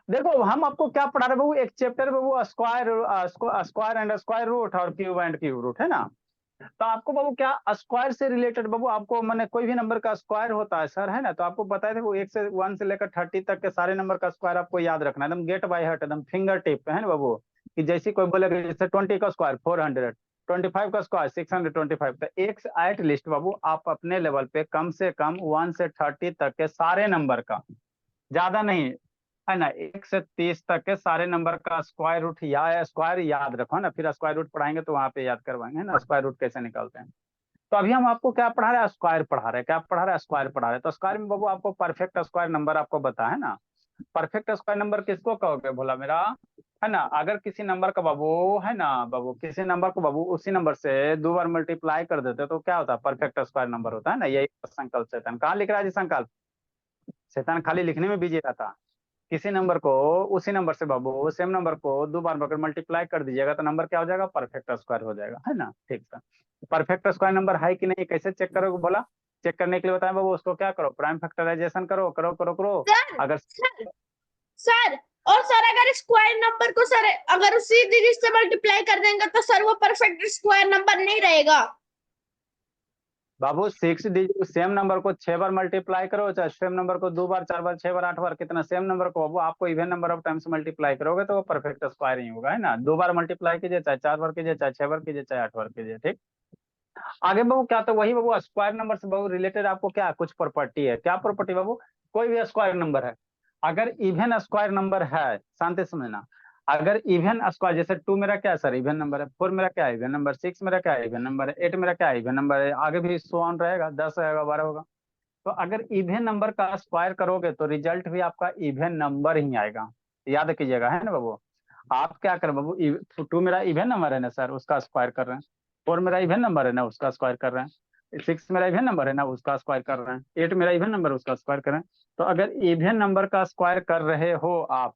देखो हम आपको क्या पढ़ा रहे हैं बाबू, एक चैप्टर में वो square, square and square root और क्यूब एंड क्यूब रूट है ना। तो आपको बाबू क्या स्क्वायर से रिलेटेड बाबू आपको मैंने कोई भी नंबर का स्क्वायर होता है सर है ना, तो आपको बताए थे वो 1 से लेकर 30 तक के सारे नंबर का स्क्वायर आपको याद रखना है एकदम गेट बाय हार्ट, एकदम फिंगर टिप पे है ना बाबू। कि जैसे कोई बोलेगा जैसे 20 का स्क्वायर 400, 25 का स्क्वायर 625, तो एक एट लिस्ट बाबू आप अपने लेवल पे कम से कम 1 से 30 तक के सारे नंबर का, ज्यादा नहीं है ना, 1 से 30 तक के सारे नंबर का स्क्वायर रूट या स्क्वायर याद रखो ना, फिर स्क्वायर रूट पढ़ाएंगे तो वहां पे याद करवाएंगे ना स्क्वायर रूट कैसे निकालते हैं। तो अभी हम आपको क्या पढ़ा रहे हैं, स्क्वायर पढ़ा रहे हैं, क्या पढ़ा रहे हैं, स्क्वायर पढ़ा रहे हैं। तो स्क्वायर में बाबू आपको परफेक्ट स्क्वायर नंबर आपको बता है ना। परफेक्ट स्क्वायर नंबर किसको कहोगे भोला मेरा, है ना। अगर किसी नंबर का बाबू, है ना बाबू, किसी नंबर को बाबू उसी नंबर से 2 बार मल्टीप्लाई कर देते तो क्या होता है, परफेक्ट स्क्वायर नंबर होता है ना। यही संकल्प शैतान कहाँ लिख रहा है जी, संकल्प शैतान खाली लिखने में बिजी रहता। किसी नंबर को उसी नंबर से बाबू सेम नंबर को 2 बार अगर मल्टीप्लाई कर दीजिएगा तो नंबर क्या हो जाएगा, परफेक्ट स्क्वायर हो जाएगा है ना। ठीक है, परफेक्ट स्क्वायर नंबर है कि नहीं कैसे चेक करोगे बोला। चेक करने के लिए बताएं बाबू, उसको क्या करो, प्राइम फैक्टराइजेशन करो करो करो करो। सर अगर सर सर और सर अगर स्क्वायर नंबर को सर अगर उसी डिजिट से मल्टीप्लाई कर देंगे तो सर वो परफेक्ट स्क्वायर नंबर नहीं रहेगा। बाबू 6 डिजिट सेम नंबर को 6 बार मल्टीप्लाई करो, चाहे सेम नंबर को 2 बार 4 बार 6 बार 8 बार, कितना सेम नंबर को बाबू आपको even number of times multiply करोगे तो वो परफेक्ट स्क्वायर ही होगा है ना। 2 बार मल्टीप्लाई कीजिए, चाहे 4 बार कीजिए, चाहे 6 बार कीजिए, चाहे 8 बार कीजिए। ठीक, आगे बाबू क्या, तो वही बाबू स्क्वायर नंबर से बाबू रिलेटेड आपको क्या कुछ प्रॉपर्टी है, क्या प्रॉपर्टी बाबू। कोई भी स्क्वायर नंबर है, अगर इवन स्क्वायर नंबर है, शांति से समझना, अगर इवन स्क्वायर जैसे 2 मेरा क्या है सर, इवन नंबर है, 4 मेरा क्या है, इवन नंबर, 6 मेरा क्या है, इवन नंबर है, 8 मेरा क्या है, इवन नंबर है, आगे भी सो ऑन रहेगा, 10 रहेगा, 12 होगा। तो अगर इवन नंबर का स्क्वायर करोगे तो रिजल्ट भी आपका इवन नंबर ही आएगा, याद कीजिएगा है ना बाबू। आप क्या करें बाबू, 2 मेरा इवन नंबर है ना सर, उसका स्क्वायर कर रहे हैं। 4 मेरा इवन नंबर है ना, उसका स्क्वायर कर रहे हैं। 6 मेरा इवन नंबर है ना, उसका स्क्वायर कर रहे हैं। 8 मेरा इवन नंबर है, उसका स्क्वायर कर रहे हैं। तो अगर इवन नंबर का स्क्वायर कर रहे हो आप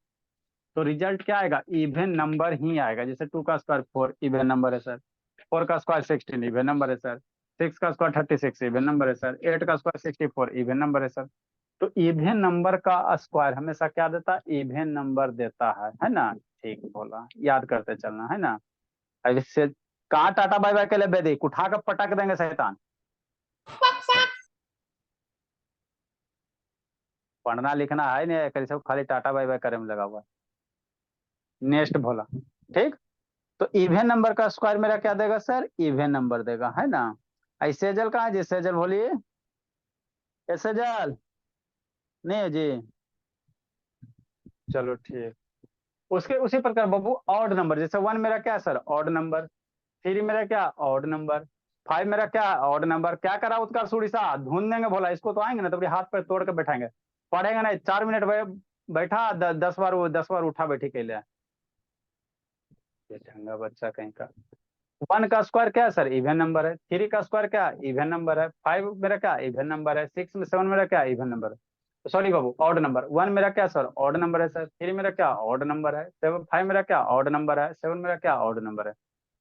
तो रिजल्ट क्या आएगा, इवन नंबर ही आएगा। जैसे 2 का स्क्वायर 4 इवन नंबर है सर, 4 का स्क्वायर 16 इवन नंबर है सर, 6 का स्क्वायर 36 इवन नंबर है सर, 8 का स्क्वायर 64 इवन नंबर है सर। तो इवन नंबर का स्क्वायर हमेशा क्या देता है, इवन नंबर देता है ना। ठीक बोला, याद करते चलना है ना। अब इससे कहाँ टाटा बाय बाय के लिए बेदी उठा कर पटक देंगे शैतान। पढ़ना लिखना है नहीं, कल सब खाली टाटा बाय बाय करे में लगा हुआ है। नेक्स्ट बोला, ठीक। तो इवन नंबर का स्क्वायर मेरा क्या देगा सर, इवन नंबर देगा है ना। ऐसे जल कहाँ है जी, सेजल बोलिए, ऐसे जल नहीं है जी। चलो ठीक, उसके उसी प्रकार बाबू ऑड नंबर, जैसे 1 मेरा क्या है सर, ऑड नंबर। 3 मेरा क्या, ऑड नंबर। 5 मेरा क्या, ऑड नंबर। क्या करा उत्कर्ष उड़ीसा, ढूंढ देंगे बोला, इसको तो आएंगे ना तो हाथ पर तोड़ के बैठाएंगे। पढ़ेगा ना 4 मिनट बैठा 10 बार, वो 10 बार उठा बैठी के लिए, ये ढंगा बच्चा कहीं का। 1 का स्क्वायर क्या है सर, इवन नंबर है। 3 का स्क्वायर क्या, इवन नंबर है। 5 मेरा क्या, इवन नंबर है। 6 में 7 मेरा क्या, इवन नंबर है। सॉरी बाबू, ऑड नंबर। 1 मेरा क्या सर, ऑड नंबर है सर। 3 मेरा क्या, ऑड नंबर है। 5 मेरा क्या, ऑड नंबर है। 7 मेरा क्या, ऑड नंबर है।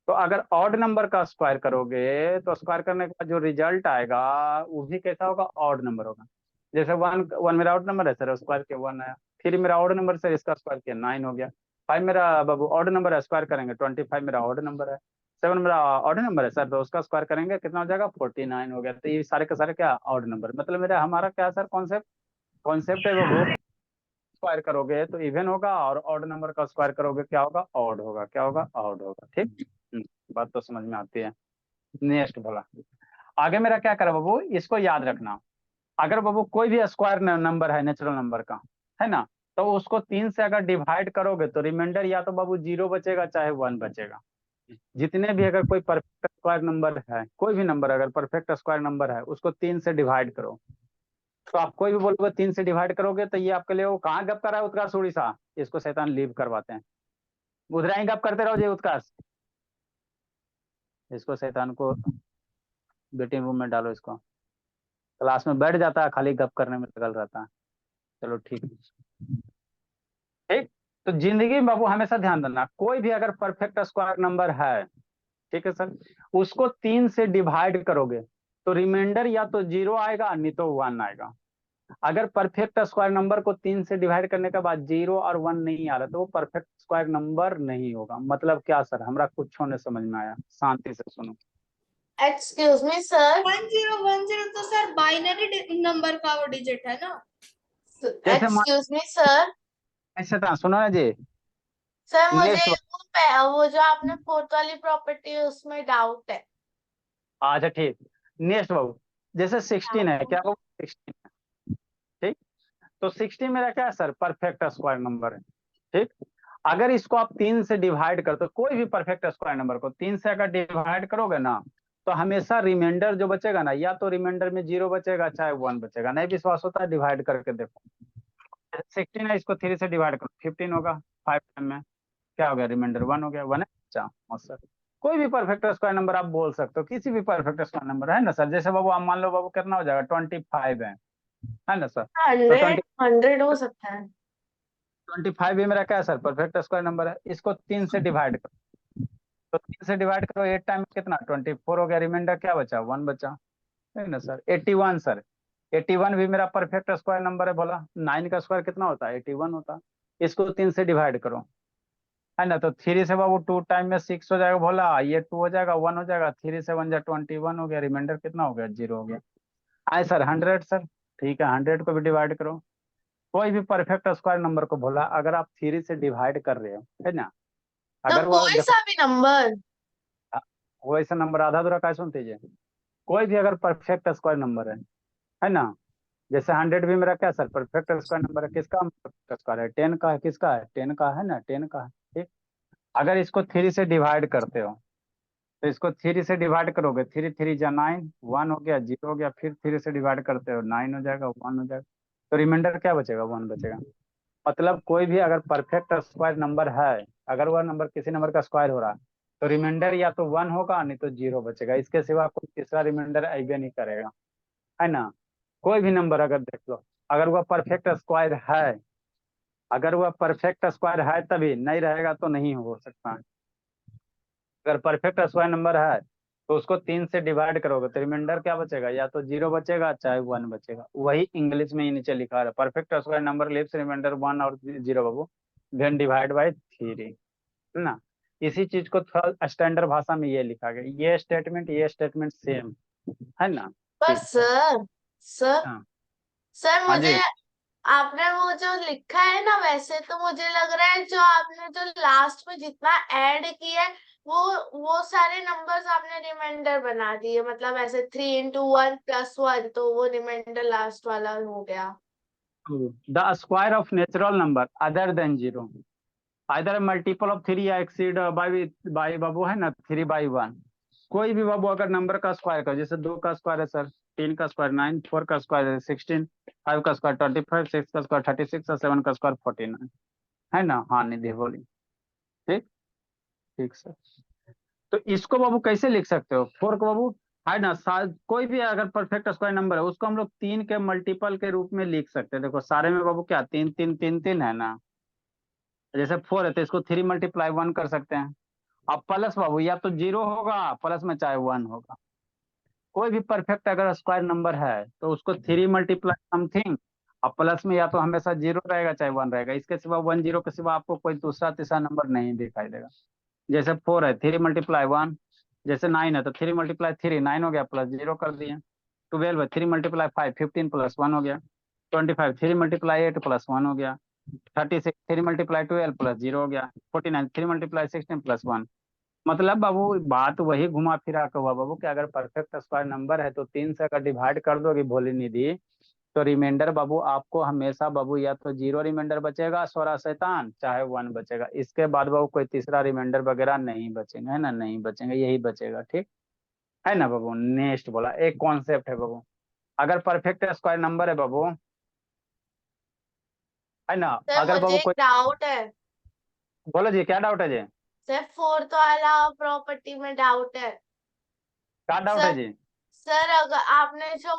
तो अगर ऑड नंबर का स्क्वायर करोगे तो स्क्वायर करने के बाद जो रिजल्ट आएगा वो भी कैसा होगा, ऑड नंबर होगा। जैसे 1 1 मेरा ऑड नंबर है सर, स्क्वायर के 1 आया। 3 मेरा ऑड नंबर सर, इसका स्क्वायर किया 9 हो गया। 5 मेरा बाबू ऑड नंबर है, स्क्वायर करेंगे 25 मेरा ऑड नंबर है। 7 मेरा ऑड नंबर है सर, तो उसका स्क्वायर करेंगे कितना हो जाएगा, 49 हो गया। तो ये सारे के सारे क्या, ऑड नंबर, मतलब मेरा हमारा क्या सर, कॉन्सेप्ट, कॉन्सेप्ट है बाबू। स्क्वायर करोगे तो इवन होगा और ऑड नंबर का स्क्वायर करोगे क्या होगा, ऑड होगा। क्या होगा, ऑड होगा। ठीक, बात तो समझ में आती है। नेक्स्ट बोला, आगे मेरा क्या करा बाबू, इसको याद रखना। अगर बाबू कोई भी स्क्वायर नंबर है नेचुरल नंबर का, है ना, तो उसको 3 से अगर डिवाइड करोगे तो रिमाइंडर या तो बाबू 0 बचेगा चाहे 1 बचेगा। जितने भी अगर कोई परफेक्ट स्क्वायर नंबर है, कोई भी नंबर अगर परफेक्ट स्क्वायर नंबर है उसको 3 से डिवाइड करो। तो आप कोई भी बोलोगे 3 से डिवाइड करोगे तो ये आपके लिए वो कहाँ गप कर रहा है, उत्कर्ष उड़ीसा, इसको शैतान लीव करवाते हैं। उधर ही गप करते रहो जी उत्कर्ष, इसको शैतान को वेटिंग रूम में डालो, इसको क्लास में बैठ जाता है खाली गप करने में लगल रहता है। चलो ठीक ठीक। तो जिंदगी में बाबू हमेशा ध्यान देना, कोई भी अगर परफेक्ट स्क्वायर नंबर है, ठीक है सर, उसको 3 से डिवाइड करोगे तो रिमाइंडर या तो 0 आएगा नहीं तो 1 आएगा। अगर परफेक्ट स्क्वायर नंबर को 3 से डिवाइड करने के बाद 0 और 1 नहीं आ रहा तो वो परफेक्ट स्क्वायर नंबर नहीं होगा। मतलब क्या सर, हमरा कुछ होने समझ में आया, शांति से सुनो। एक्सक्यूज मी सर, 1010 तो सर बाइनरी नंबर का वो डिजिट है ना। जैसे मान, एक्सक्यूज मी सर, ऐसे था, सुनो ना जी। सर मुझे नेक्स्ट, वो जो आपने फोर्थ वाली प्रॉपर्टी है उसमें डाउट है। अच्छा ठीक, नेक्स्ट बाबू, जैसे 16 है, क्या बाबू 16 है, ठीक। तो 16 मेरा क्या है सर, परफेक्ट स्क्वायर नंबर है, ठीक। अगर इसको आप 3 से डिवाइड करते हो, कोई भी परफेक्ट स्क्वायर नंबर को 3 से अगर डिवाइड करोगे ना, तो हमेशा रिमाइंडर जो बचेगा ना, या तो रिमाइंडर में 0 बचेगा चाहे 1 बचेगा। नहीं विश्वास होता है, डिवाइड करके देखो। 16 है, इसको 3 से डिवाइड करो, 15 होगा। 5 टाइम में क्या हो गया, रिमाइंडर 1 हो गया, 1 है। अच्छा सर, कोई भी परफेक्ट स्क्वायर नंबर आप बोल सकते हो, किसी भी परफेक्ट स्क्वायर नंबर है ना सर। जैसे बाबू आप मान लो बाबू, कितना हो जाएगा, 25 है ना सर। तो 100 100 हो सकता है। 25 भी मेरा क्या है सर, परफेक्ट स्क्वायर नंबर है। इसको 3 से डिवाइड करो, तो 3 से डिवाइड करो 8 टाइम कितना, 24 हो गया। रिमाइंडर क्या बचा, 1 बचा, है ना सर। 81 सर, 81 भी मेरा परफेक्ट स्क्वायर नंबर है। बोला 9 का स्क्वायर कितना होता है, 81 होता है। इसको 3 से डिवाइड करो, है ना। तो 3 से बाबू 2 टाइम में 6 हो जाएगा। बोला ये 2 हो जाएगा, 1 हो जाएगा, 3 से 1 जा 21 हो गया। रिमाइंडर कितना हो गया, 0 हो गया। आए सर 100 सर, ठीक है। 100 को भी डिवाइड करो, कोई भी परफेक्ट स्क्वायर नंबर को। बोला अगर आप 3 से डिवाइड कर रहे हो, है ना, तो अगर वो कोई देखो, सा भी नंबर। वो ऐसा नंबर आधा अधूरा काय सुनते लीजिए, कोई भी अगर परफेक्ट स्क्वायर नंबर है ना। जैसे 100 भी मेरा क्या सर, परफेक्ट स्क्वायर नंबर है। किसका परफेक्ट स्क्वायर है, 10 का है। किसका है, 10 का है ना, 10 का है, ठीक। अगर इसको 3 से डिवाइड करते हो, तो इसको 3 से डिवाइड करोगे, 3 3 जा 9, 1 हो गया, 0 हो गया। फिर 3 से डिवाइड करते हो, 9 हो जाएगा, 1 हो जाएगा। तो रिमाइंडर क्या बचेगा, 1 बचेगा। मतलब कोई भी अगर परफेक्ट स्क्वायर नंबर है, अगर वह नंबर किसी नंबर का स्क्वायर हो रहा है, तो रिमाइंडर या तो 1 होगा, नहीं तो 0 बचेगा। इसके सिवा कोई तीसरा रिमाइंडर आइबे नहीं करेगा, है ना। कोई भी नंबर अगर देख लो, अगर वह परफेक्ट स्क्वायर है, अगर वह परफेक्ट स्क्वायर है तभी, नहीं रहेगा तो नहीं हो सकता है। अगर परफेक्ट स्क्वायर नंबर है, तो उसको 3 से डिवाइड करोगे, तो रिमाइंडर क्या बचेगा, या तो 0 बचेगा चाहे 1 बचेगा। वही इंग्लिश में ही नीचे लिखा है, perfect square number leaves remainder 1 और 0 बाबू, देन डिवाइड बाई 3, है ना। इसी चीज को थोड़ा स्टैंडर्ड भाषा में ये लिखा गया, ये स्टेटमेंट सेम, है ना। पर ठीक सर। सर, सर हाँ, सर हाँ मुझे जी। आपने वो जो लिखा है ना, वैसे तो मुझे लग रहा है जो आपने जो लास्ट में जितना ऐड किया है वो सारे नंबर्स आपने रिमाइंडर बना दिए। मतलब ऐसे 3 into 1 + 1, तो वो रिमाइंडर लास्ट वाला हो गया। The square of natural number other than 0, either multiple of 3 या एक्सीड बाई बाबू, है ना, 3/1। कोई भी बाबू अगर नंबर का स्क्वायर कर, जैसे 2 का स्क्वायर है सर 3 का स्क्वायर 9, 4 का स्क्वायर है 16, 5 का स्क्वायर 25, 6 का स्क्वायर 36 और 7 का स्क्वायर 49, है ना। हाँ निधि बोली, ठीक, ठीक सर। तो इसको बाबू कैसे लिख सकते हो, 4 को बाबू, है ना, कोई भी अगर परफेक्ट स्क्वायर नंबर है उसको हम लोग 3 के मल्टीपल के रूप में लिख सकते हैं। देखो सारे में बाबू क्या, 3 3 3 3 है ना। जैसे 4 है तो इसको 3 × 1 कर सकते हैं। अब प्लस बाबू, या तो 0 होगा प्लस में चाहे 1 होगा। कोई भी परफेक्ट अगर स्क्वायर नंबर है तो उसको 3 × समथिंग, अब प्लस में या तो हमेशा 0 रहेगा चाहे 1 रहेगा। इसके सिवा 1 0 के सिवा आपको कोई दूसरा तीसरा नंबर नहीं दिखाई देगा। जैसे 4 है 3 × 1, जैसे 9 है तो 3 × 3 9 हो गया, प्लस 0 कर दिए। 12 है 3 × 5 15 +1 हो गया। 25 3 × 8 +1 हो गया। 36 3 × 12 +0 हो गया। 49 3 × 16 +1। मतलब बाबू बात वही घुमा फिरा के हुआ बाबू कि अगर परफेक्ट स्क्वायर नंबर है तो 3 से अगर डिवाइड कर दोगे भोली निधि, तो रिमाइंडर बाबू आपको हमेशा बाबू या तो 0 रिमाइंडर बचेगा सोरा शैतान, चाहे 1 बचेगा। इसके बाद बाबू कोई तीसरा रिमाइंडर वगैरह नहीं बचेंगे, है ना, नहीं बचेंगे, यही बचेगा, ठीक है ना बाबू। नेक्स्ट बोला एक कॉन्सेप्ट है बाबू, अगर परफेक्ट स्क्वायर नंबर है बाबू, है ना, सर अगर मुझे बाबू एक कोई, डाउट है। बोलो जी क्या डाउट है जी, सर फोर्थ वाला प्रॉपर्टी में डाउट है। क्या डाउट है सर जी। सर अगर आपने जो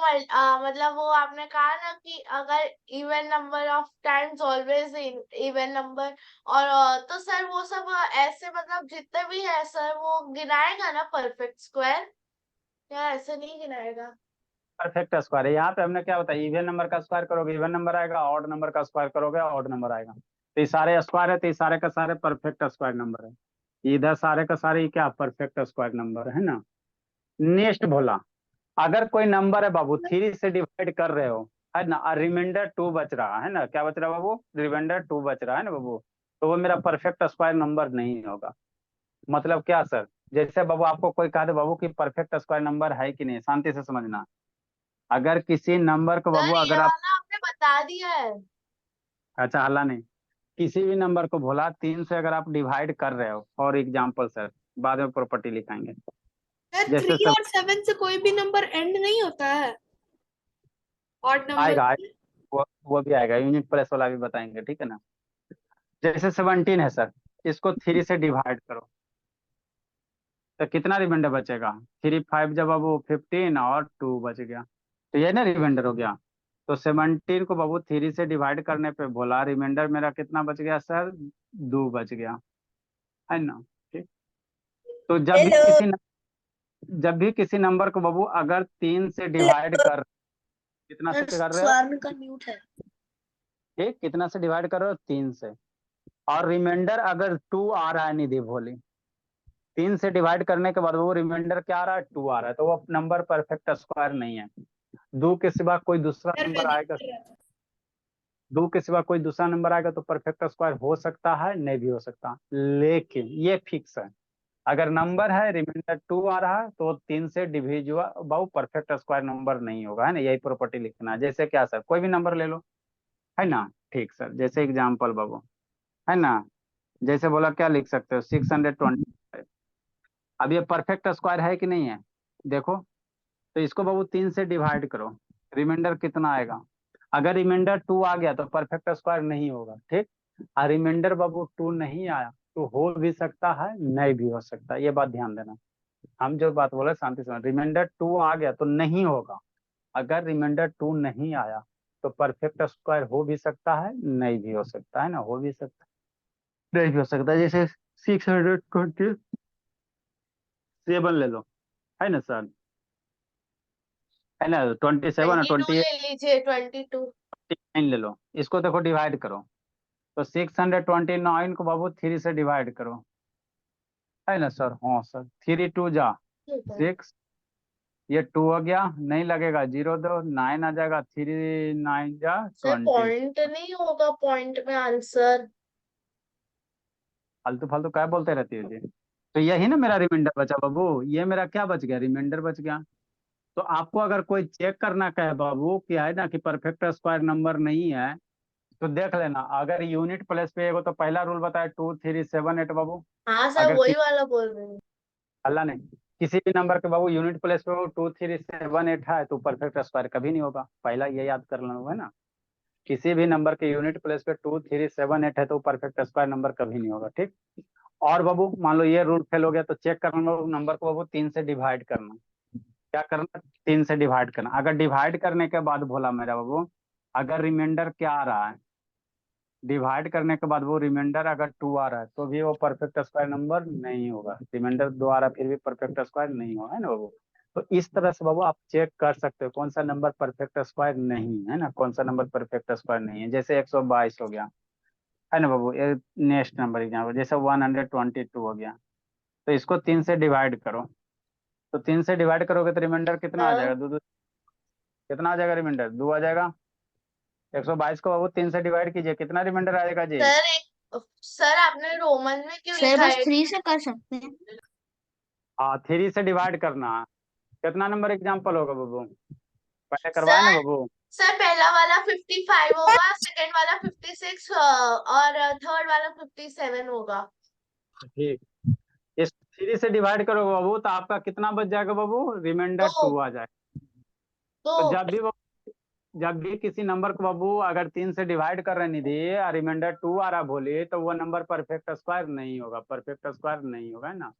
मतलब वो आपने कहा ना कि अगर even number of times always even number, और तो सर वो सब ऐसे मतलब जितने भी है सर वो गिनाएगा ना परफेक्ट स्क्वायर, या ऐसे नहीं गिनाएगा? परफेक्ट स्क्वायर है। यहाँ पे हमने क्या बताया, इवन नंबर का स्क्वायर करोगे इवन नंबर आएगा, ऑड नंबर का स्क्वायर करोगे ऑड नंबर आएगा। तो ये सारे स्क्वायर है, तो ये सारे का सारे परफेक्ट स्क्वायर नंबर है। इधर सारे का सारे ये क्या परफेक्ट स्क्वायर नंबर है ना। नेक्स्ट बोला, अगर कोई नंबर है बाबू 3 से डिवाइड कर रहे हो है ना, और रिमाइंडर 2 बच रहा है ना, क्या बच रहा है बाबू, रिमाइंडर 2 बच रहा है ना बाबू, तो वो मेरा परफेक्ट स्क्वायर नंबर नहीं होगा। मतलब क्या सर, जैसे बाबू आपको कोई कहा दे बाबू कि परफेक्ट स्क्वायर नंबर है कि नहीं, शांति से समझना। अगर किसी नंबर को बाबू सर ये अगर आप, वाला आपने बता दिया है। अच्छा हल्ला नहीं, किसी भी नंबर को बोला 3 से अगर आप डिवाइड कर रहे हो, फॉर एग्जाम्पल सर, बाद में प्रॉपर्टी लिखाएंगे। सर जैसे 3 सब और 7 से कोई भी नंबर एंड नहीं होता है ऑड नंबर। आएगा, वो भी आएगा, यूनिट प्लेस वाला भी बताएंगे, ठीक है ना। जैसे 17 है सर, इसको 3 से डिवाइड करो तो कितना रिमाइंडर बचेगा, 3 5 जब बाबू 15 और 2 बच गया, तो ये ना रिमाइंडर हो गया। तो 17 को बाबू 3 से डिवाइड करने पे बोला, रिमाइंडर मेरा कितना बच गया सर, 2 बच गया, है ना। ठीक, तो हेलो। जब भी किसी नंबर को बाबू अगर 3 से डिवाइड कर, कितना से कर रहे हो, स्वामी का म्यूट है। ठीक, कितना से डिवाइड कर रहे हो, 3 से, और रिमाइंडर अगर 2 आ रहा है निधि भोली, 3 से डिवाइड करने के बाद वो रिमाइंडर क्या आ रहा है, 2 आ रहा है, तो वो नंबर परफेक्ट स्क्वायर नहीं है। 2 के सिवा कोई दूसरा सर मैं नंबर देख आएगा, कर रहा था। 2 के सिवा कोई दूसरा नंबर आएगा तो परफेक्ट स्क्वायर हो सकता है, नहीं भी हो सकता, लेकिन ये फिक्स है, अगर नंबर है रिमाइंडर 2 आ रहा है तो 3 से डिविजिबल बहु परफेक्ट स्क्वायर नंबर नहीं होगा, है ना, यही प्रॉपर्टी लिखना है। जैसे क्या सर, कोई भी नंबर ले लो, है ना, ठीक सर, जैसे एग्जाम्पल बाबू, है ना, जैसे बोला क्या लिख सकते हो, 625। अब ये परफेक्ट स्क्वायर है कि नहीं है, देखो, तो इसको बाबू 3 से डिवाइड करो, रिमाइंडर कितना आएगा, अगर रिमाइंडर 2 आ गया तो परफेक्ट स्क्वायर नहीं होगा, ठीक, और रिमाइंडर बाबू 2 नहीं आया तो हो भी सकता है, नहीं भी हो सकता, ये बात ध्यान देना। हम जो बात बोले शांति से, रिमाइंडर 2 आ गया तो नहीं होगा, अगर रिमाइंडर 2 नहीं आया तो परफेक्ट स्क्वायर हो भी सकता है, नहीं भी हो सकता है ना, हो भी सकता है, नहीं भी हो सकता है। जैसे 627 ले लो, है ना सर, है ना, 27 और 22 28 ले लीजिए, 22। ले लो, इसको देखो डिवाइड करो, तो 629 को बाबू 3 से डिवाइड करो, है ना सर, हाँ सर, 3 2 जा ठीक है 6, ये 2 हो गया, नहीं लगेगा, 0 दो 9 आ जाएगा, 3 9 जा सर, 20। पॉइंट नहीं होगा पॉइंट में आंसर। फालतू फालतू क्या बोलते रहती है जी। तो यही ना मेरा रिमाइंडर बचा बाबू, ये मेरा क्या बच गया, रिमाइंडर बच गया। तो आपको अगर कोई चेक करना कहे बाबू कि है ना कि परफेक्ट स्क्वायर नंबर नहीं है, तो देख लेना, अगर यूनिट प्लेस पे एगो तो पहला रूल बताया 2 3 7 8 बाबू, हाँ सर, अगर वही वाला बोल रही हूँ। अल्लाह नहीं, किसी भी नंबर के बाबू यूनिट प्लेस पे वो 2 3 7 8 है तो परफेक्ट स्क्वायर कभी नहीं होगा, पहला ये याद कर लेना, है ना। किसी भी नंबर के यूनिट प्लेस पे 2 3 7 8 है तो परफेक्ट स्क्वायर नंबर कभी नहीं होगा, ठीक। और बाबू मान लो ये रूल फेल हो गया तो चेक करना, नंबर को बाबू 3 से डिवाइड करना, क्या करना, 3 से डिवाइड करना, अगर डिवाइड करने के बाद बोला मेरा बाबू, अगर रिमाइंडर क्या आ रहा है, डिवाइड करने के बाद वो रिमाइंडर अगर 2 आ रहा है तो भी वो परफेक्ट स्क्वायर नंबर नहीं होगा, रिमाइंडर 2 आ रहा है फिर भी परफेक्ट स्क्वायर नहीं होगा, है ना बाबू। तो इस तरह से बाबू आप चेक कर सकते हो कौन सा नंबर परफेक्ट स्क्वायर नहीं है ना, कौन सा नंबर परफेक्ट स्क्वायर नहीं है। जैसे 122 हो गया, है ना बाबू, ये नेक्स्ट नंबर एग्जाम्पल, जैसे 122 हो गया, तो इसको 3 से डिवाइड करो, तो 3 से डिवाइड करोगे तो रिमाइंडर कितना आ जाएगा, हाँ दो दो कितना आ जाएगा, रिमाइंडर 2 आ जाएगा। 122 को बाबू 3 से डिवाइड कीजिए, कितना रिमाइंडर आएगा जी। सर, एक सर आपने रोमन में क्यों सर लिखा बस है? 3 से कर सकते हैं। हाँ, 3 से डिवाइड करना है। कितना नंबर एग्जाम्पल होगा बाबू, पहले करवाया ना सर बाबू। सर पहला वाला 55 होगा, सेकंड वाला 56 और थर्ड वाला 57 होगा। ठीक, इस 3 से डिवाइड करोगे बाबू तो आपका कितना बच जाएगा बाबू, रिमाइंडर तो 2 आ जाएगा। तो तो जब भी किसी नंबर को बाबू अगर 3 से डिवाइड कर रहे निधि और रिमाइंडर 2 आ रहा बोले, तो वो नंबर परफेक्ट स्क्वायर नहीं होगा, परफेक्ट स्क्वायर नहीं होगा, है ना।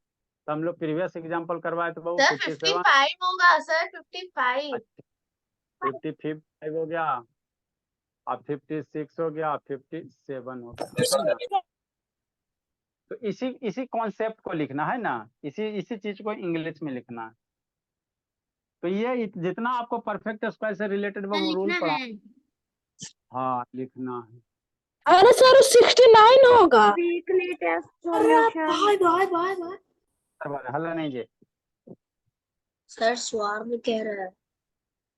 तो हम लोग प्रीवियस एग्जाम्पल करवाए तो बाबू सर 57, 55 होगा, सर 55। 55 हो गया, और 56 हो गया, 57 हो गया, है ना। तो इसी इसी कॉन्सेप्ट को लिखना है ना, इसी इसी चीज को इंग्लिश में लिखना है। तो ये जितना आपको परफेक्ट स्क्वायर से रिलेटेड वो रूल लिखना पढ़ा, है। हाँ लिखना है। अरे सर 69 होगा। वीकली टेस्ट अरे सॉल्यूशन। भाई हल्ला नहीं जी। सर स्वार में कह रहा है।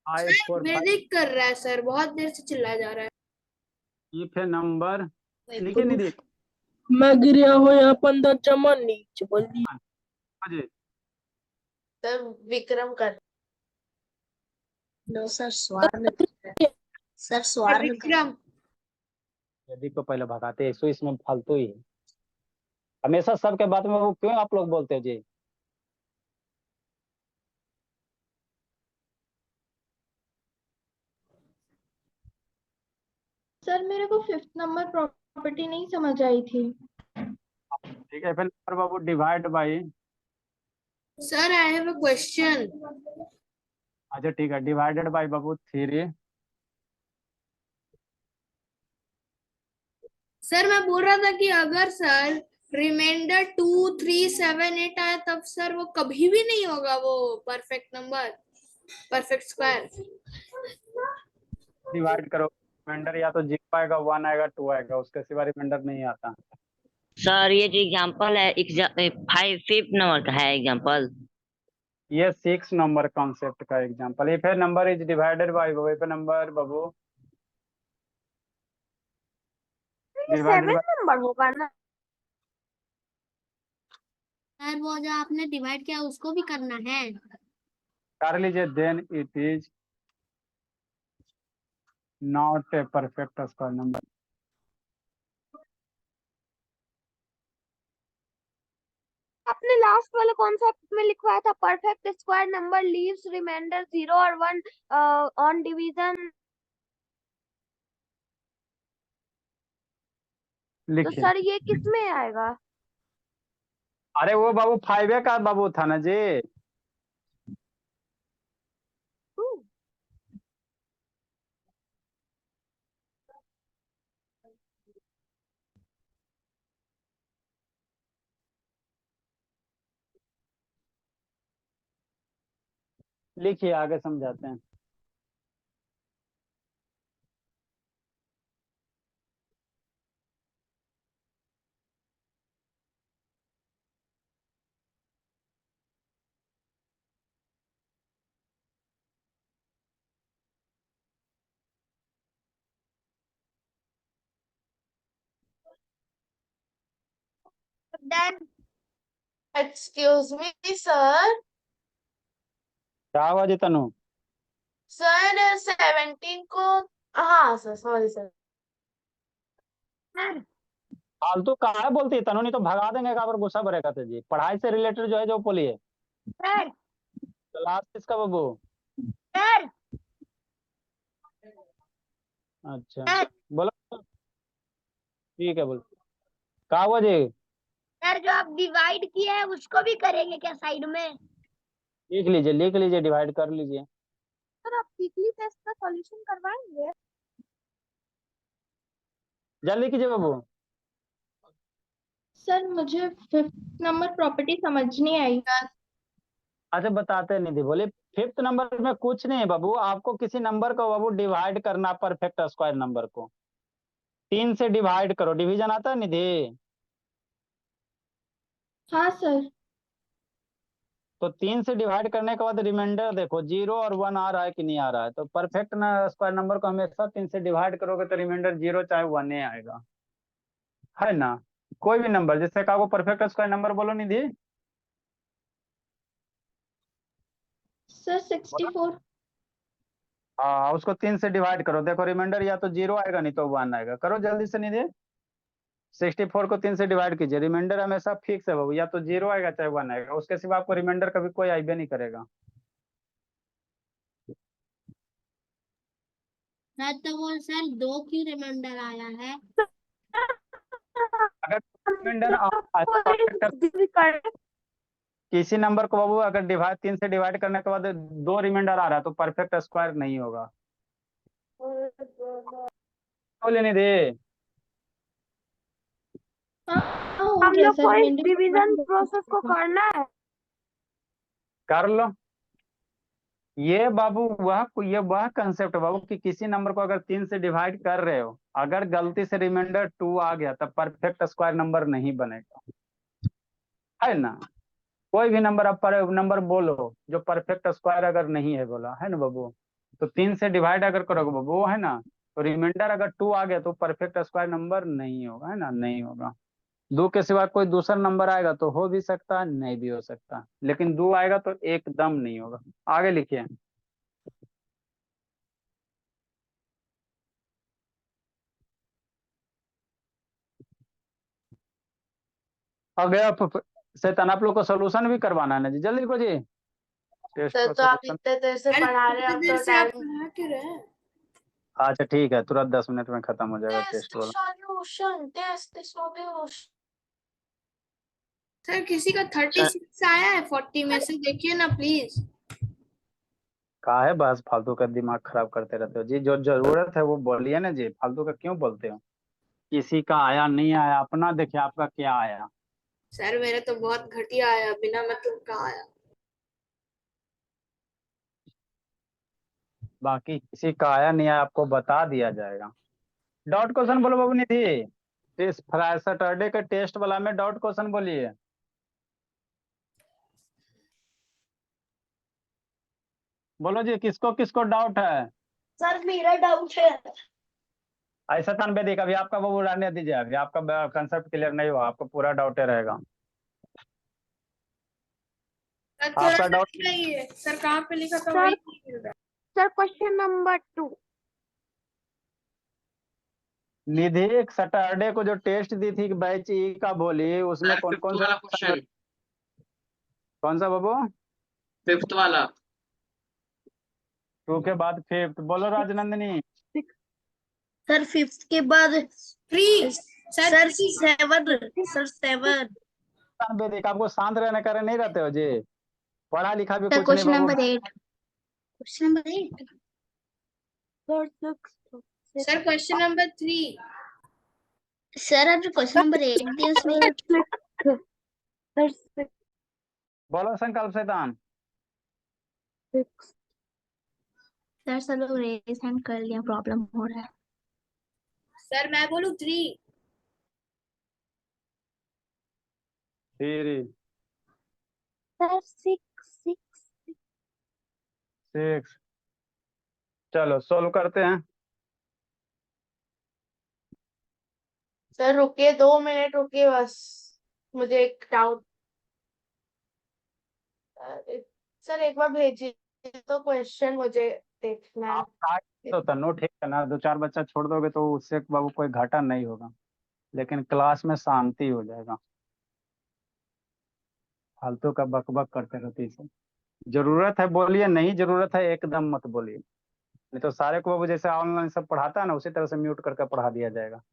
5 4 5 वैदिक कर रहा है सर, बहुत देर से चिल्लाया जा रहा है। ये फिर नंबर लिखे नहीं दी मैं गिरा हो यहाँ 15 चमन नीचे बंदी। अजय सर विक्रम कर नो सर स्वार में कह रहा है। सर स्वार में कह रहा है। विक्रम यदि को पहले भगाते हैं, इसमें फालतू ही है। हमेशा सबके बात में वो क्यों आप लोग बोलते हो जी? सर मेरे को 5th नंबर प्रॉपर्टी नहीं समझ आई थी। ठीक है, फिर number Babu divide by. Sir, I have a question. अच्छा ठीक है, डिवाइडेड बाई बाबू 3। सर मैं बोल रहा था कि अगर सर रिमाइंडर 2 3 7 8 आया तब सर वो कभी भी नहीं होगा वो perfect number, perfect square. Divide करो, रिमाइंडर या तो 0 आएगा, 1 आएगा, 2 आएगा, उसके सिवा रिमाइंडर नहीं आता। सर ये जो एग्जांपल है 5 नंबर का है एग्जांपल। ये 6 नंबर कॉन्सेप्ट का example. If A number is divided by Babu, if A number Babu divided 7 number होगा ना। सर वो जो आपने डिवाइड किया उसको भी करना है। कर लीजिए, then it is not a perfect square number. आपने लास्ट वाले कॉन्सेप्ट में लिखवाया था perfect square number leaves remainder 0 और 1 ऑन डिवीजन। तो लिखिए। सर ये किस में आएगा? अरे वो बाबू 5 का बाबू था ना जी। लिखिए, आगे समझाते हैं। Then excuse me sir. क्या हुआ जी तनु? सर 17 को, हाँ सर सॉरी सर। फालतू कहा बोलती है तनु, नहीं तो भगा देंगे। का पर गुस्सा भरेगा तो जी। पढ़ाई से रिलेटेड जो है जो बोलिए। सर क्लास किसका बाबू? सर अच्छा बोलो। ठीक है, बोलो। क्या हुआ जी? सर जो आप डिवाइड किया है उसको भी करेंगे क्या साइड में? लिख लीजिए, लिख लीजिए, डिवाइड कर लीजिए। सर आप वीकली टेस्ट का सॉल्यूशन करवाएंगे? जल्दी कीजिए बाबू। सर मुझे 5th नंबर प्रॉपर्टी समझ नहीं आई। अच्छा बताते नहीं थी, बोले 5th नंबर में कुछ नहीं है बाबू। आपको किसी नंबर को बाबू डिवाइड करना, परफेक्ट स्क्वायर नंबर को 3 से डिवाइड करो। डिवीजन आता है निधि? हाँ सर। तो 3 से डिवाइड करने के बाद रिमाइंडर देखो 0 और 1 आ रहा है कि नहीं आ रहा है। तो परफेक्ट ना स्क्वायर नंबर को हमेशा 3 से डिवाइड करोगे तो रिमाइंडर 0 चाहे 1 ही आएगा, है ना? कोई भी नंबर, जैसे कहा परफेक्ट स्क्वायर नंबर बोलो निधि। सर 64। हाँ, उसको 3 से डिवाइड करो, देखो रिमाइंडर या तो 0 आएगा नहीं तो 1 आएगा। करो जल्दी से निधि। 64 को 3 से डिवाइड कीजिए। रिमाइंडर हमेशा फिक्स है बाबू, या तो 0 आएगा चाहे 1 आएगा, उसके सिवा आपको रिमाइंडर कभी कोई आइडिया नहीं करेगा। सर तो वो सर 2 क्यों रिमाइंडर आया है? अगर रिमाइंडर किसी नंबर को बाबू अगर डिवाइड 3 से डिवाइड करने के बाद 2 रिमाइंडर आ रहा है तो परफेक्ट स्क्वायर नहीं होगा। बोले निधि। हाँ हो हम गया लोग सर। को इस रिमाइंडर डिवीजन प्रोसेस को करना है। कर लो, ये बाबू वह कंसेप्ट बाबू कि किसी नंबर को अगर 3 से डिवाइड कर रहे हो, अगर गलती से रिमाइंडर 2 आ गया तब परफेक्ट स्क्वायर नंबर नहीं बनेगा, है ना। कोई भी नंबर आप पर नंबर बोलो जो परफेक्ट स्क्वायर अगर नहीं है बोला, है ना बाबू, तो 3 से डिवाइड अगर करोगे बाबू, वो है ना, तो रिमाइंडर अगर 2 आ गया तो परफेक्ट स्क्वायर नंबर नहीं होगा, है ना, नहीं होगा। 2 के सिवा कोई दूसरा नंबर आएगा तो हो भी सकता है, नहीं भी हो सकता, लेकिन 2 आएगा तो एकदम नहीं होगा। आगे लिखिए। अगर शैतान आप लोग को सोल्यूशन भी करवाना है ना जी, जल्दी लिखो जी टेस्ट सर का तो आप सोल्यूशन। इतने देर से अरे पढ़ा रहे हैं, इतनी अब देर तो से आप टाइम पढ़ा क्यों रहे हैं? अच्छा ठीक है, तुरंत 10 मिनट में खत्म हो जाएगा टेस्ट टेस्ट वाला। Solution, test solution. सर किसी का 36 आया है 40 में से, देखिए ना प्लीज। कहा है बस फालतू का दिमाग खराब करते रहते हो जी, जो जरूरत है वो बोलिए ना जी, फालतू का क्यों बोलते हो। किसी का आया नहीं आया, अपना देखिए आपका क्या आया। सर मेरे तो बहुत घटिया आया, बिना मतलब का आया। बाकी किसी का आया नहीं आया आपको बता दिया जाएगा। डॉट क्वेश्चन बोलो बाबू निधि, इस सैटरडे के टेस्ट वाला में डॉट क्वेश्चन बोलिए। बोलो जी किसको किसको डाउट है। सर मेरा डाउट है। ऐसा तान वेदिक अभी आपका बाबू रहने दीजिए, अभी आपका कंसेप्ट क्लियर नहीं हुआ, आपको पूरा डाउट रहेगा। सर थोड़ा आपका सा डाउट बताइए सर, कहाँ पे लिखा था सर वही नहीं मिल रहा। Sir question number 2। निधि एक सैटरडे को जो टेस्ट दी थी बैच ई का बोली, उसमें कौन कौन सा क्वेश्चन, कौन सा बाबू। फिफ्थ वाला। 2 के बाद 5th बोलो राजनंदिनी। सर फिफ्थ के बाद 3 सर सर 3 7। सर 7। वेदिक आपको शांत रहने करे नहीं रहते हो जी, पढ़ा लिखा भी सर कुछ नहीं क्वेश्चन बाबू। Number 8। Question number 8। Sir question number 3। Sir आपने क्वेश्चन नंबर 8 दिया उसमें। बोलो संकल्प शैतान। सर सब लोग रेज हैंड कर लिया, प्रॉब्लम हो रहा है। सर मैं बोलूं 3। 3 सर 6। 6 चलो सोल्व करते हैं। सर रुकिए, 2 मिनट रुकिए बस, मुझे एक डाउट। सर एक बार भेजिए तो क्वेश्चन मुझे देखना आप है। तो तनो ठीक है ना, 2-4 बच्चा छोड़ दोगे तो उससे बाबू कोई घाटा नहीं होगा, लेकिन क्लास में शांति हो जाएगा। फालतू का बकबक करते रहते हैं। जरूरत है बोलिए, नहीं जरूरत है एकदम मत बोलिए, नहीं तो सारे को बाबू जैसे ऑनलाइन सब पढ़ाता है ना उसी तरह से म्यूट करके पढ़ा दिया जाएगा। सर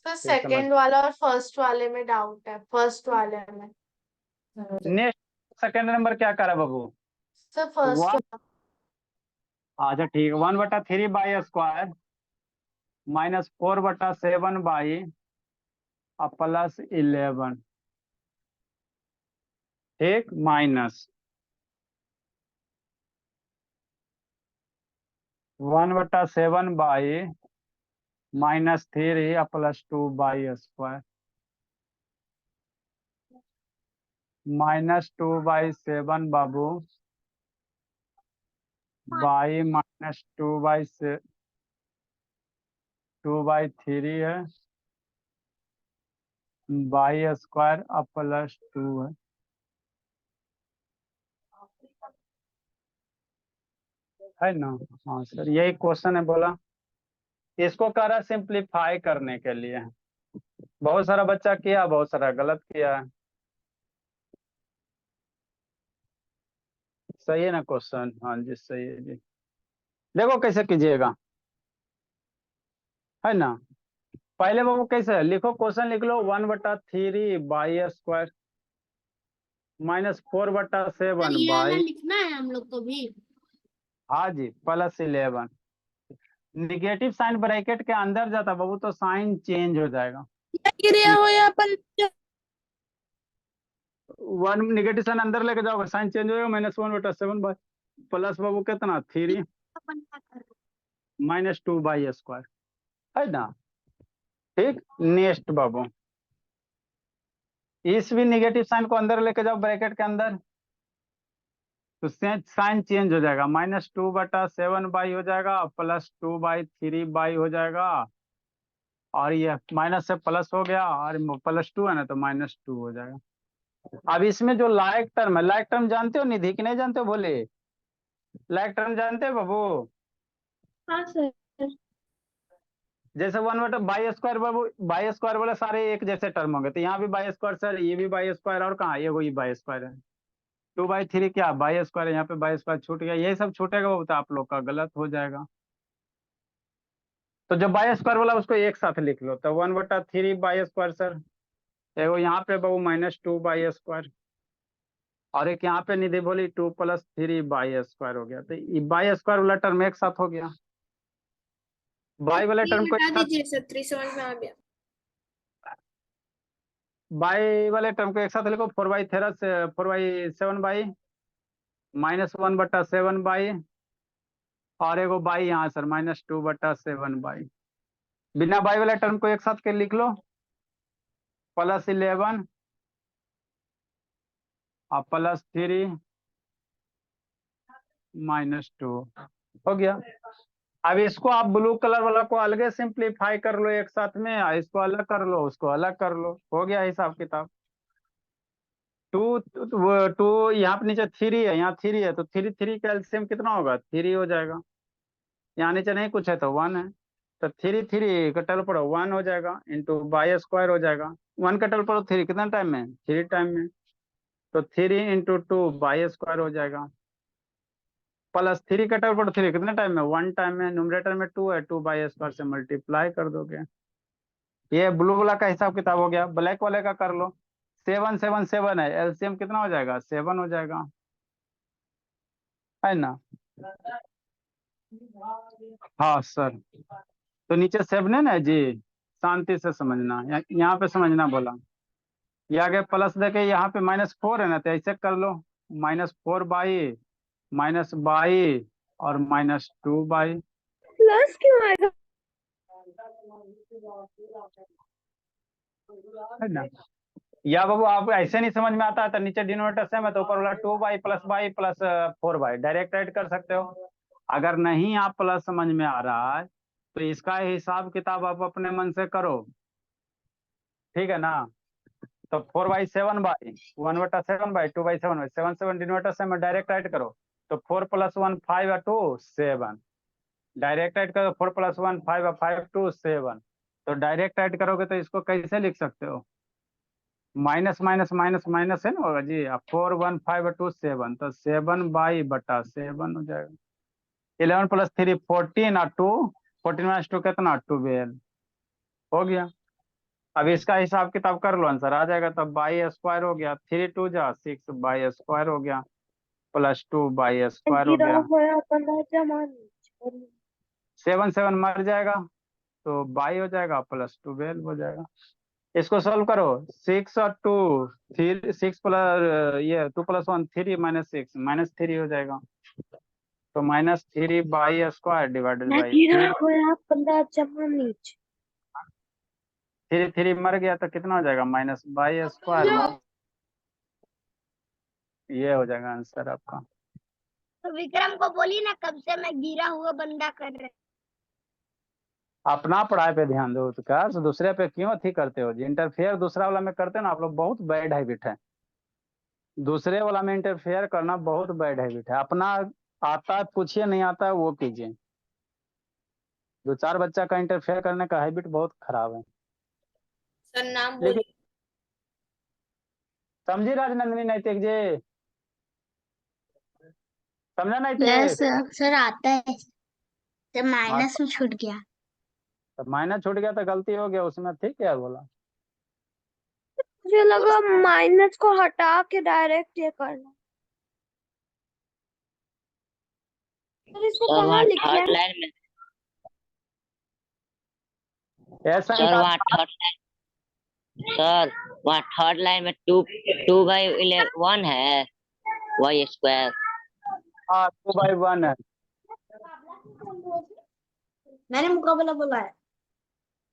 फिर समझ सेकंड वाला और फर्स्ट वाले में डाउट है, फर्स्ट वाले में। नेक्स्ट सेकंड नंबर क्या करा बाबू। Sir first. 1 अच्छा ठीक है, 1/3 बाई स्क्वायर -4/7 बाई +11, ठीक, minus 1/7 by -3 +2 by square -2/7 Babu by -2/3 है बाई स्क्वायर +2 है ना। हाँ सर यही क्वेश्चन है बोला, इसको कर रहा सिंप्लीफाई करने के लिए। बहुत सारा बच्चा किया, बहुत सारा गलत किया है। सही है ना क्वेश्चन, हाँ जी सही है जी। देखो कैसे कीजिएगा, है ना। पहले बाबू कैसे लिखो, क्वेश्चन लिख लो 1/3 बाई स्क्वायर -4/7 ये वाला बाई, लिखना है हम लोग को भी। हाँ जी +11। निगेटिव साइन ब्रैकेट के अंदर जाता बाबू तो साइन चेंज हो जाएगा। क्रिया हो या पंच 1 निगेटिव साइन अंदर लेके जाओगे साइन चेंज हो जाएगा, -1/7 बाई प्लस बाबू कितना 3 माइनस 2 बाई स्क्वायर है ना। ठीक, नेक्स्ट बाबू इस भी निगेटिव साइन को अंदर लेके जाओ ब्रैकेट के अंदर, तो साइन चेंज हो जाएगा, -2/7 बाई हो जाएगा प्लस 2/3 बाई हो जाएगा, और ये माइनस से प्लस हो गया और +2 है ना तो -2 हो जाएगा। अब इसमें जो लाइक टर्म है, लाइक टर्म जानते हो निधि कि नहीं जानते हो, बोले लाइक टर्म जानते हो बाबू। हाँ सर। जैसे 1/बाई स्क्वायर बाबू, बाई स्क्वायर बोले सारे एक जैसे टर्म होंगे, तो यहाँ भी बाई स्क्वायर सर, ये भी बाई स्क्वायर, और कहाँ ये वही बाई स्क्वायर है। 2/3 क्या बाई स्क्वायर, यहाँ पे बाई स्क्वायर छूट गया, यही सब छूटेगा बाबू, तो आप लोग का गलत हो जाएगा। तो जो बाई स्क्वायर बोला उसको एक साथ लिख लो, तो 1/3 बाई स्क्वायर सर, एगो यहाँ पे बाबू -2 बाई स्क्वायर, और एक यहाँ पे निधि बोली 2 + 3 बाई स्क्वायर हो गया, तो ये बाई स्क्वायर वाला टर्म एक साथ हो गया। बाई वाले टर्म को हटा एक साथ, दीजिए सर, 3 समझ में आ गया। बाई वाले टर्म को एक साथ लिखो, 4/7 बाई -1/7 बाई, और एगो बाई यहाँ सर -2/7 बाई। बिना बाई वाले टर्म को एक साथ के लिख लो, +11 और +3 -2 हो गया। अब इसको आप ब्लू कलर वाला को अलग सिंप्लीफाई कर लो एक साथ में, इसको अलग कर लो, उसको अलग कर लो, हो गया हिसाब किताब। 2 यहाँ पे नीचे 3 है, यहाँ 3 है, तो 3 का एलसीएम कितना होगा, 3 हो जाएगा। यहाँ नीचे नहीं कुछ है तो 1 है, तो 3 कटल पड़ो 1 हो जाएगा, इंटू बाई स्क्वायर हो जाएगा। 1 कटल पड़ो 3 कितना टाइम में, 3 टाइम में, तो 3 × 2 बाई स्क्वायर हो जाएगा, +3 कटल पड़ो 3 कितने टाइम में, 1 टाइम में। न्यूमरेटर में 2 है, 2 बाई स्क्वायर से मल्टीप्लाई कर दोगे। ये ब्लू वाला का हिसाब किताब हो गया। ब्लैक वाले का कर लो, 7 7 7 है, एलसीएम कितना हो जाएगा, 7 हो जाएगा, है ना। हाँ सर, तो नीचे 7 है ना जी, शांति से समझना, यहाँ पे समझना बोला। ये आगे प्लस देके यहाँ पे -4 है ना, तो ऐसे कर लो, -4 बाई बाई और -2 बाई। प्लस क्यों आएगा? है ना। या बाबू आप ऐसे नहीं समझ में आता है तो नीचे डिनोमिनेटर सेम है तो ऊपर वाला 2 बाई + 4 बाई डायरेक्ट ऐड कर सकते हो। अगर नहीं आप प्लस समझ में आ रहा है तो इसका हिसाब किताब आप अपने मन से करो, ठीक है ना। तो 4/7 by 1/7 by 2/7 by 7 7 denominator same है, डायरेक्ट ऐड करो, तो 4 + 1 5 और 2 7, डायरेक्ट ऐड करो, 4 + 1 5 और 5 2 7, तो डायरेक्ट ऐड करोगे तो इसको कैसे लिख सकते हो, माइनस माइनस माइनस माइनस है ना होगा जी, 4 1 5 2 7, तो 7/7 हो जाएगा। 11 + 3 14 और 2 14 - 2 कितना 12 हो गया। अब इसका हिसाब किताब कर लो, आंसर आ जाएगा। तब बाई स्क्वायर हो गया, 3 2 जा 6 बाई स्क्वायर हो गया, +2 बाई स्क्वायर हो गया, 7 7 मर जाएगा तो बाई हो जाएगा, +12 हो जाएगा। इसको सॉल्व करो, 6 और 2 3 6 प्लस ये 2 + 1 3 -6 -3 हो जाएगा, तो -3 बाई स्क्वायर डिवाइडेड बाई 3 3 मर गया तो कितना हो जाएगा, -बाई स्क्वायर, ये हो जाएगा आंसर आपका। तो विक्रम को बोली ना कब से मैं गिरा हुआ बंदा कर रहा। अपना पढ़ाई पे ध्यान दो, तो क्या दूसरे पे क्यों अथी करते हो जी, इंटरफेयर दूसरा वाला में करते हो ना आप लोग, बहुत बैड हैबिट है। दूसरे वाला में इंटरफेयर करना बहुत बैड हैबिट है। अपना आता है पूछिए, नहीं आता है वो कीजिए। 2 4 बच्चा का इंटरफेयर करने का हैबिट बहुत खराब है। सर नाम लेकिन बोलिए। समझी राजनंदिनी नैतिक जी, समझा नैतिक। यस सर आता है, तो माइनस में छूट गया। तो माइनस छूट गया तो गलती हो गया उसमें, ठीक है बोला। मुझे लगा माइनस को हटा के डायरेक्ट ये करना। सर इसको सर कहाँ वहाँ लिखे थर्ड हैं? लाइन में, ऐसा सर वहाँ थर्ड सर वहाँ थर्ड लाइन में 2 2/11 है, y स्क्वायर। हाँ 2/1 है। मैंने मुकाबला बोला है।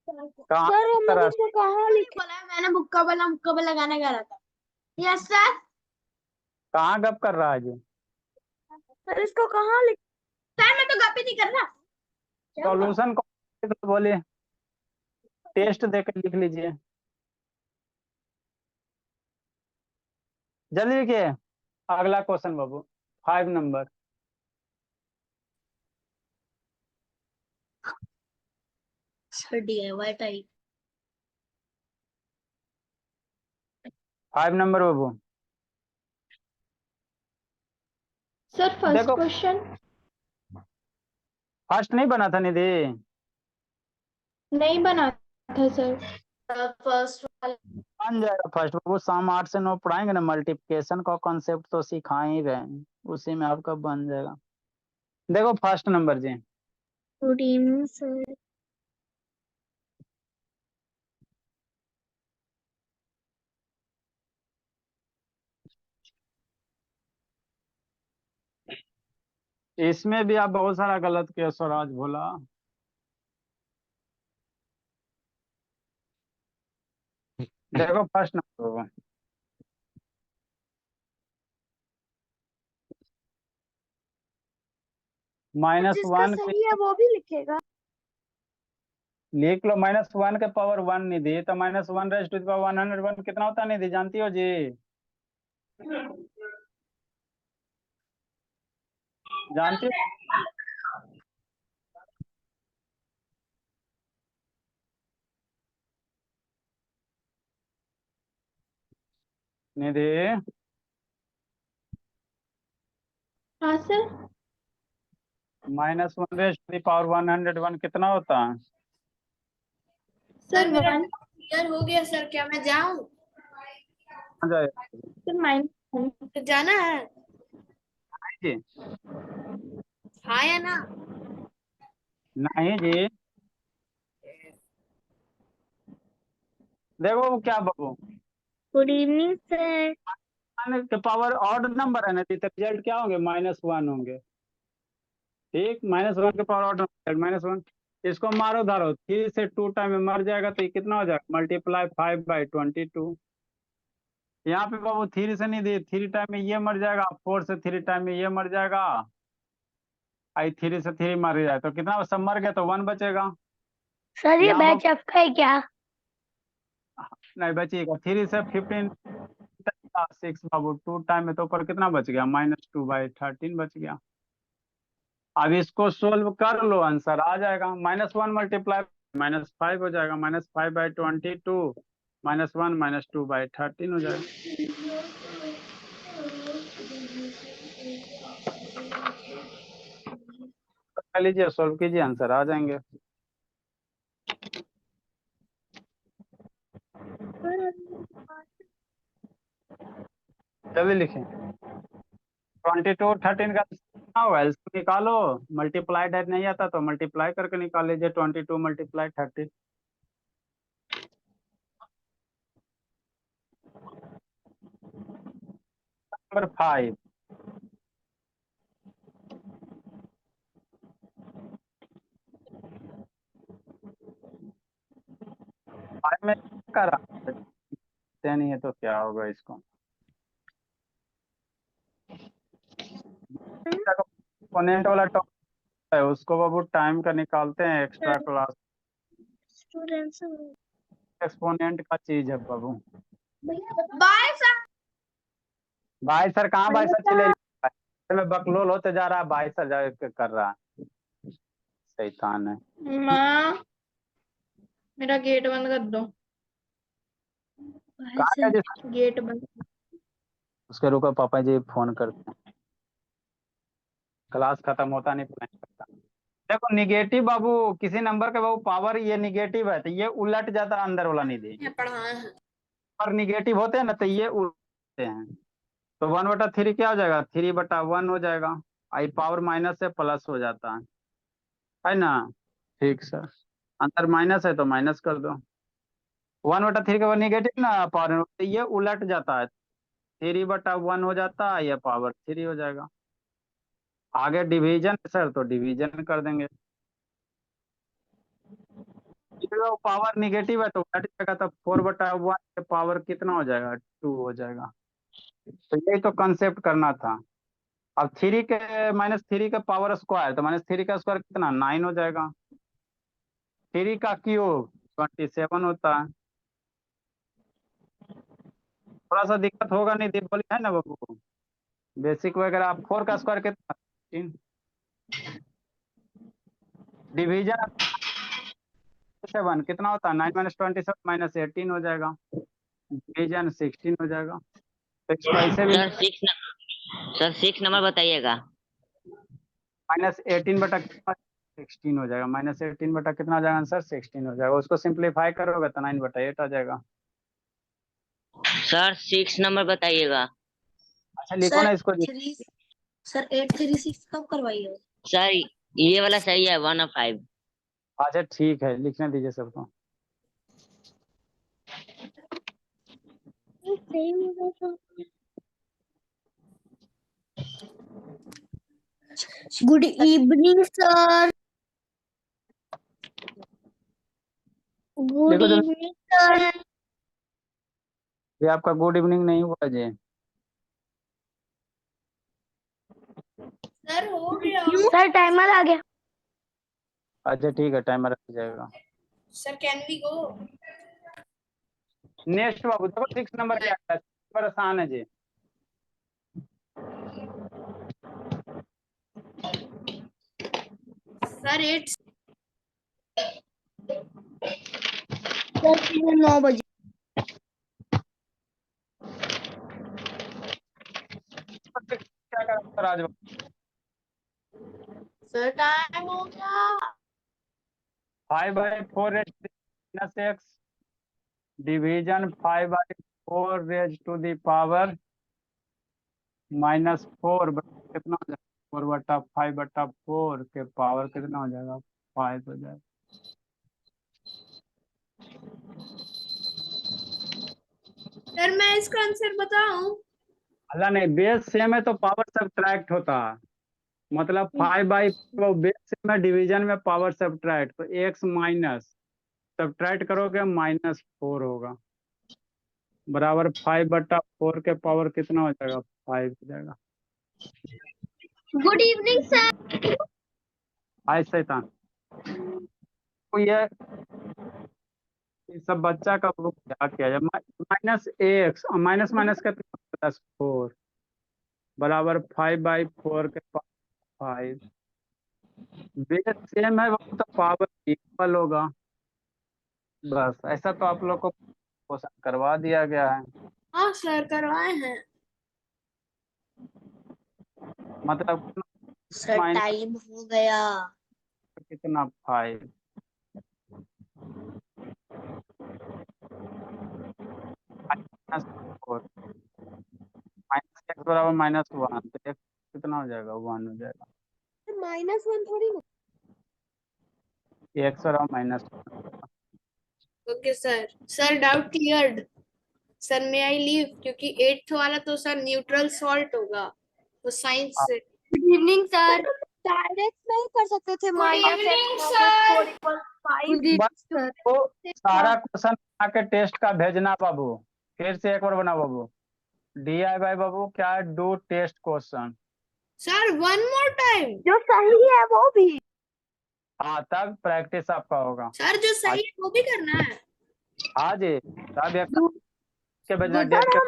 कहाँ सर हम करा? लोग इसको कहाँ लिखे? बोला है मैंने मुकाबला गाने गा रहा था। Yes sir. कहाँ गप कर रहा है जी? सर इसको कहाँ लिखे? सर मैं तो गप ही नहीं कर रहा। सॉल्यूशन बोलिए, टेस्ट देकर लिख लीजिए, जल्दी लिखिए। अगला क्वेश्चन बाबू, 5 number. Sir DIY type 5 number बाबू। सर फर्स्ट देखो क्वेश्चन फर्स्ट नहीं बना था निधि? नहीं बना था सर। फर्स्ट वाला बन जाएगा फर्स्ट बाबू, शाम 8 से 9 पढ़ाएंगे ना, मल्टीप्लिकेशन का कॉन्सेप्ट तो सिखा ही रहे हैं, उसी में आपका बन जाएगा। देखो फर्स्ट नंबर जी, गुड इवनिंग सर। इसमें भी आप बहुत सारा गलत किया स्वराज भोला। देखो फर्स्ट नंबर बाबू, जिसका -1 सही है वो भी लिखेगा। लिख लो। -1 के पावर 1 निधि, तो -1 रेज टू द पावर 101 कितना होता है निधि, जानती हो जी? जानती हो? निधि हाँ sir. -1 raise to the power 101 कितना होता है? सर सर मेरा वन क्लियर हो गया सर, क्या मैं जाऊं? आ जाए सर -1 तो जाना है? जी? हाँ या ना? नहीं जी, देखो क्या बाबू, गुड इवनिंग सर। 1 के पावर ऑड नंबर है ना, तो रिजल्ट क्या होंगे, -1 होंगे। ठीक, -1 के पावर ऑड नंबर -1, इसको मारो धारो, 3 से 2 टाइम में मर जाएगा, तो ये कितना हो जाएगा, मल्टीप्लाई 5/22। यहाँ पे बाबू 3 से नहीं दे, 3 टाइम में ये मर जाएगा, 4 से 3 टाइम में ये मर जाएगा, आई 3 से 3 मर जाए तो कितना, सब मर गया तो 1 बचेगा। सर ये यहाँ बैच आपका है क्या? नहीं बचेगा, 3 से 15 6 बाबू, 2 टाइम में तो ऊपर कितना बच गया, -2/13 बच गया। अब इसको सोल्व कर लो, आंसर आ जाएगा। -1 मल्टीप्लाई -5 हो जाएगा, -5/22 -1 -2/13 हो जाएगा। कर लीजिए, सोल्व कीजिए, आंसर आ जाएंगे। जल्दी लिखें। 22 13 का कितना होगा, इसको निकालो। मल्टीप्लाइड नहीं आता तो मल्टीप्लाई करके निकाल लीजिए, 22 × 13। नंबर 5, में कर नहीं है तो क्या होगा इसको, एक्सपोनेंट वाला टॉपिक है, उसको बाबू टाइम का निकालते हैं एक्स्ट्रा क्लास। स्टूडेंट्स एक्सपोनेंट का चीज है बाबू। Bye sir. भाई सर कहाँ, भाई सर चिल्ले में बकलोल होते जा रहा है, भाई सर कर रहा है, शैतान है। माँ मेरा गेट बंद कर दो। कहाँ है जिस- गेट बंद। उसके रुको, पापा जी फोन करते हैं, क्लास खत्म होता नहीं पता करता। देखो निगेटिव बाबू, किसी नंबर के बाबू पावर ये निगेटिव है तो ये उलट जाता है, अंदर वाला नहीं दे, पढ़ा है। और निगेटिव होते हैं ना तो ये उलटते हैं, तो 1/3 क्या हो जाएगा, 3/1 हो जाएगा, आई पावर माइनस से प्लस हो जाता है ना? ठीक सर, अंदर माइनस है तो माइनस कर दो, 1/3 के बाद निगेटिव ना पावर, तो ये उलट जाता है, 3/1 हो जाता है, ये पावर 3 हो जाएगा। आगे डिवीजन सर, तो डिवीजन कर देंगे। जो पावर निगेटिव है तो घट जाएगा, तब 4/1 के पावर कितना हो जाएगा, 2 हो जाएगा। तो यही तो कंसेप्ट करना था। अब 3 के -3 के पावर स्क्वायर, तो -3 का स्क्वायर कितना, 9 हो जाएगा। 3 का क्यूब 27 होता है। थोड़ा सा दिक्कत होगा नहीं, बोली है ना बाबू, बेसिक वगैरह। आप 4 का स्क्वायर कितना, 16। डिवीजन 7 कितना होता है, 9 - 27 - 18 हो जाएगा। डिवीजन 16 हो जाएगा। तो इसको ऐसे भी सर 6 नंबर बताइएगा। -18/16 हो जाएगा। -18 कितना हो जाएगा आंसर, 16 हो जाएगा। उसको सिंप्लीफाई करोगे तो 9/8 आ जाएगा। सर 6 नंबर बताइएगा। अच्छा लिखो ना इसको। सर 836 कब करवाइए? सर ये वाला सही है, 1 और 5। अच्छा ठीक है, लिखने दीजिए सबको। Good evening sir. गुड देखो तो इवनिंग सर। ये आपका गुड इवनिंग नहीं हुआ जी। सर हो गया। सर टाइमर आ गया। अच्छा ठीक है, टाइमर रख जाएगा। Sir can we go? Next बाबू देखो 6 नंबर क्या है, नंबर आसान है जी। सर 8 9 बजे। क्या करा राज बाबू? सर टाइम हो गया। 5/4 - x division 5/4 raise to the power -4 कितना हो जाएगा, 4/5/4 के पावर कितना हो जाएगा, 5 हो जाएगा। सर मैं इसका आंसर बताऊं? अल्लाह नहीं, बेस सेम है तो पावर सब्ट्रैक्ट होता है। मतलब 5/4 बेस सेम है, डिवीजन में पावर सब्ट्रैक्ट, तो x माइनस सब्ट्रैक्ट करोगे -4 होगा, बराबर 5/4 के पावर कितना हो जाएगा, 5 हो जाएगा। Good evening sir. आज शैतान तो ये सब बच्चा का वो क्या किया जाए, -x माइनस माइनस का +4 बराबर 5/4 के पावर 5। बेस सेम है वो तो पावर इक्वल होगा। बस ऐसा तो आप लोग को क्वेश्चन करवा दिया गया है। हाँ सर करवाए हैं। मतलब सर माइनस टाइम हो गया। कितना, 5 -4 -x बराबर -1, तो x कितना हो जाएगा, 1 हो जाएगा। -1 थोड़ी ना। x बराबर -1। Okay sir. Sir doubt cleared. Sir may I leave, क्योंकि 8th वाला तो सर न्यूट्रल सॉल्ट होगा, तो साइंस से। Good evening sir. डायरेक्ट नहीं कर सकते थे evening, -4 बस तो सारा क्वेश्चन बना के टेस्ट का भेजना बाबू। फिर से एक बार बना बाबू, DIY बाबू क्या, do test question. Sir 1 more time. जो सही है वो भी। हाँ तब प्रैक्टिस आपका होगा। सर जो सही है वो भी करना है। हाँ जी, तब एक के भेजना Good. डेट के।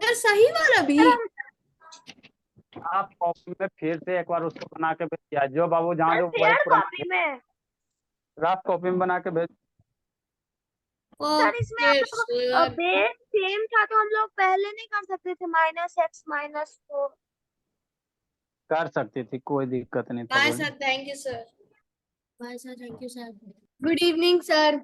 सर सही वाला भी। आप कॉपी में फिर से एक बार उसको बना के भेज दिया जो बाबू, जहाँ जो वही शेयर पुराना कॉपी में। रफ कॉपी में बना के भेज। सर इसमें हम लोग बेस सेम था तो हम लोग पहले नहीं कर सकते थे -x -4। कर सकती थी, कोई दिक्कत नहीं था। बाय बोलिए। Sir, thank you sir. Bye sir, thank you sir. Good evening sir.